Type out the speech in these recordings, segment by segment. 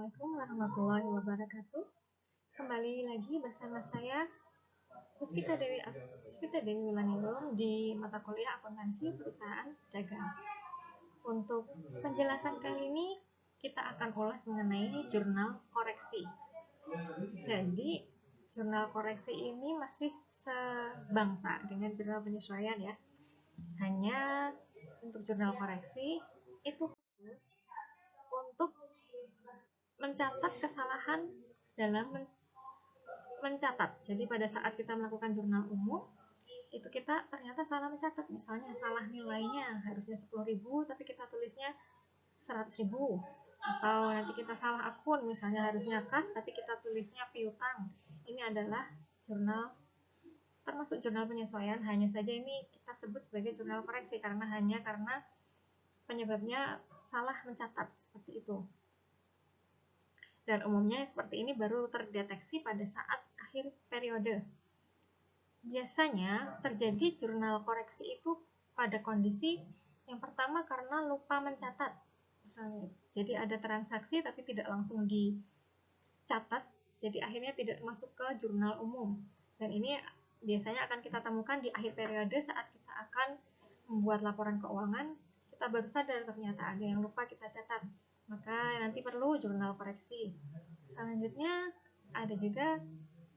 Assalamualaikum warahmatullahi wabarakatuh. Kembali lagi bersama saya Puspita Dewi Wulaningrum di mata kuliah akuntansi perusahaan dagang. Untuk penjelasan kali ini kita akan ulas mengenai jurnal koreksi. Jadi jurnal koreksi ini masih sebangsa dengan jurnal penyesuaian ya. Hanya untuk jurnal koreksi itu khusus untuk mencatat kesalahan dalam mencatat. Jadi pada saat kita melakukan jurnal umum, itu kita ternyata salah mencatat. Misalnya salah nilainya harusnya 10.000 tapi kita tulisnya 100.000. Atau nanti kita salah akun, misalnya harusnya kas tapi kita tulisnya piutang. Ini adalah jurnal termasuk jurnal penyesuaian, hanya saja ini kita sebut sebagai jurnal koreksi karena penyebabnya salah mencatat seperti itu. Dan umumnya seperti ini baru terdeteksi pada saat akhir periode. Biasanya terjadi jurnal koreksi itu pada kondisi yang pertama karena lupa mencatat. Misalnya, jadi ada transaksi tapi tidak langsung dicatat, jadi akhirnya tidak masuk ke jurnal umum. Dan ini biasanya akan kita temukan di akhir periode saat kita akan membuat laporan keuangan, kita baru sadar ternyata ada yang lupa kita catat. Maka nanti perlu jurnal koreksi. Selanjutnya ada juga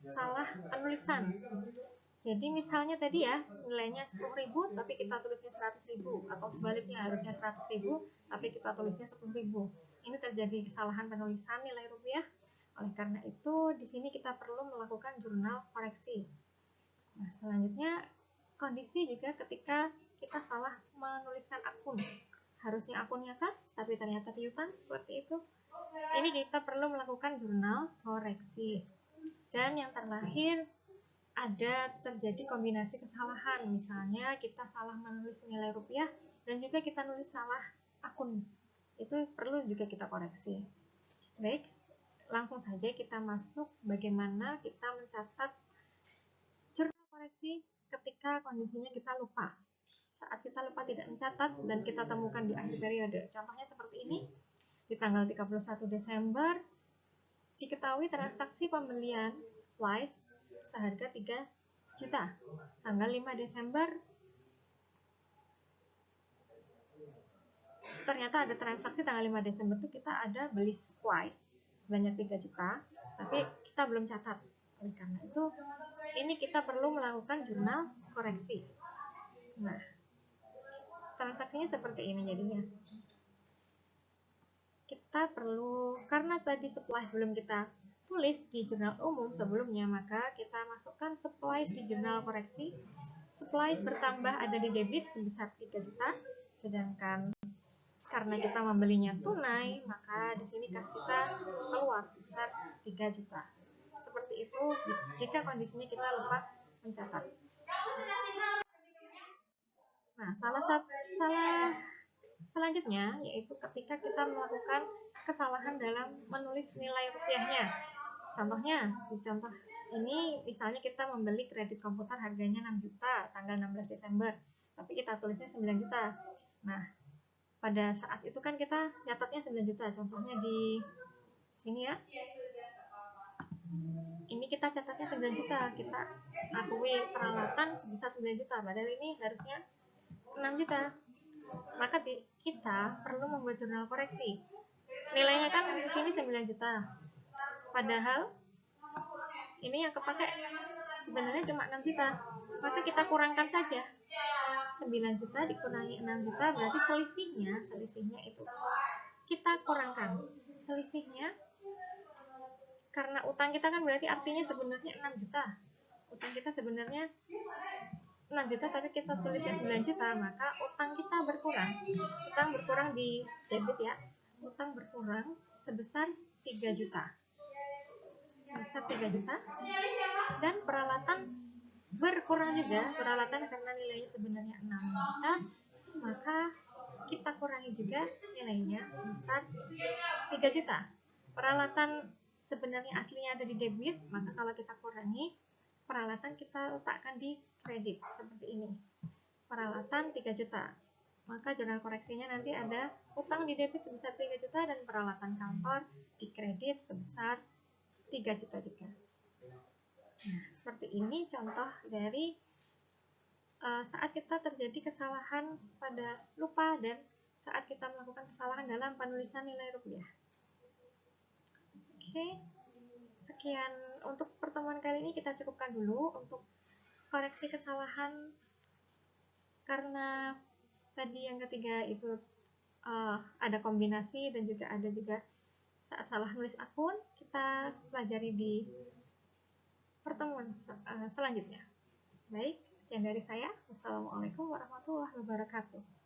salah penulisan. Jadi misalnya tadi ya nilainya 10.000 tapi kita tulisnya 100.000, atau sebaliknya harusnya 100.000 tapi kita tulisnya 10.000. Ini terjadi kesalahan penulisan nilai rupiah. Oleh karena itu di sini kita perlu melakukan jurnal koreksi. Nah, selanjutnya kondisi juga ketika kita salah menuliskan akun. Harusnya akunnya kas, tapi ternyata piutang, seperti itu. Ini kita perlu melakukan jurnal koreksi. Dan yang terakhir, ada terjadi kombinasi kesalahan. Misalnya kita salah menulis nilai rupiah, dan juga kita nulis salah akun. Itu perlu juga kita koreksi. Baik, langsung saja kita masuk bagaimana kita mencatat jurnal koreksi ketika kondisinya kita lupa. Saat kita lupa tidak mencatat dan kita temukan di akhir periode. Contohnya seperti ini, di tanggal 31 Desember diketahui transaksi pembelian supplies seharga 3 juta. Tanggal 5 Desember ternyata ada transaksi tanggal 5 Desember itu kita ada beli supplies sebanyak 3 juta, tapi kita belum catat. Oleh karena itu, ini kita perlu melakukan jurnal koreksi. Nah, transaksinya seperti ini jadinya. Kita perlu, karena tadi supplies belum kita tulis di jurnal umum sebelumnya, maka kita masukkan supplies di jurnal koreksi. Supplies bertambah ada di debit sebesar 3 juta, sedangkan karena kita membelinya tunai, maka di sini kas kita keluar sebesar 3 juta. Seperti itu jika kondisinya kita lupa mencatat. Nah, selanjutnya yaitu ketika kita melakukan kesalahan dalam menulis nilai rupiahnya. Contohnya, di contoh ini misalnya kita membeli kredit komputer harganya 6 juta tanggal 16 Desember, tapi kita tulisnya 9 juta. Nah, pada saat itu kan kita catatnya 9 juta. Contohnya di sini ya. Ini kita catatnya 9 juta, kita akui peralatan sebesar 9 juta, padahal ini harusnya 6 juta. Maka kita perlu membuat jurnal koreksi. Nilainya kan di sini 9 juta. Padahal ini yang kepakai sebenarnya cuma 6 juta. Maka kita kurangkan saja. 9 juta dikurangi 6 juta berarti selisihnya itu kita kurangkan. Selisihnya karena utang kita kan berarti artinya sebenarnya 6 juta. Utang kita sebenarnya 6 juta tapi kita tulisnya 9 juta, maka utang kita berkurang. Utang berkurang di debit ya. Utang berkurang sebesar 3 juta. Sebesar 3 juta. Dan peralatan berkurang juga. Peralatan karena nilainya sebenarnya 6 juta, maka kita kurangi juga nilainya sebesar 3 juta. Peralatan sebenarnya aslinya ada di debit, maka kalau kita kurangi, peralatan kita letakkan di kredit seperti ini. Peralatan 3 juta. maka jurnal koreksinya nanti ada utang di debit sebesar 3 juta dan peralatan kantor di kredit sebesar 3 juta juga. Nah, seperti ini contoh dari saat kita terjadi kesalahan pada lupa dan saat kita melakukan kesalahan dalam penulisan nilai rupiah. Oke, sekian untuk pertemuan kali ini, kita cukupkan dulu untuk koreksi kesalahan, karena tadi yang ketiga itu ada kombinasi dan juga ada juga saat salah nulis akun. Kita pelajari di pertemuan selanjutnya. Baik, sekian dari saya. Wassalamualaikum warahmatullahi wabarakatuh.